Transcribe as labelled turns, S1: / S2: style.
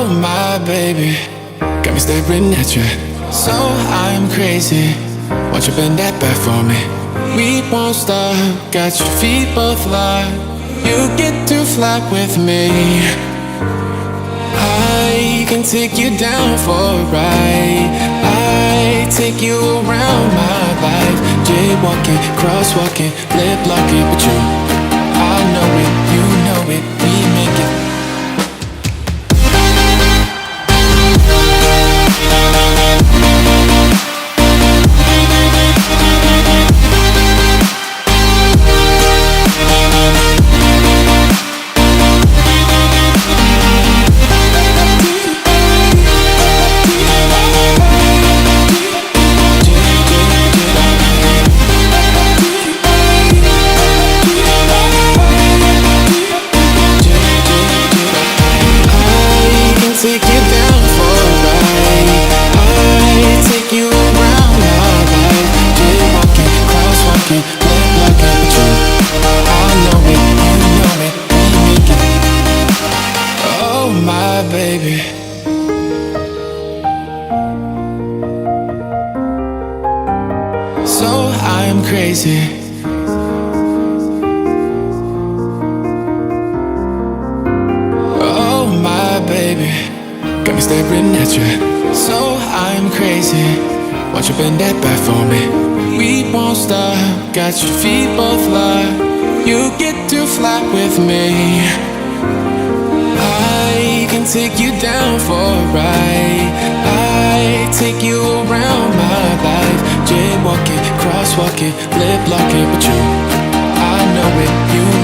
S1: my baby, got me staring at you. So I'm crazy. Won't you bend that back for me? We won't stop. Got your feet both locked. You get to fly with me. I can take you down for a ride. I take you around my life. Jaywalking, crosswalking, lip locking with you. I know it, you know it, we make it. Crazy. Oh my baby, got me staring at you. So I'm crazy. Won't you bend that back for me? We won't stop. Got your feet both locked. You get to fly with me. I can take you down for a ride. I take you around my life. Jaywalking, crosswalking, lip locking with you. I know it, you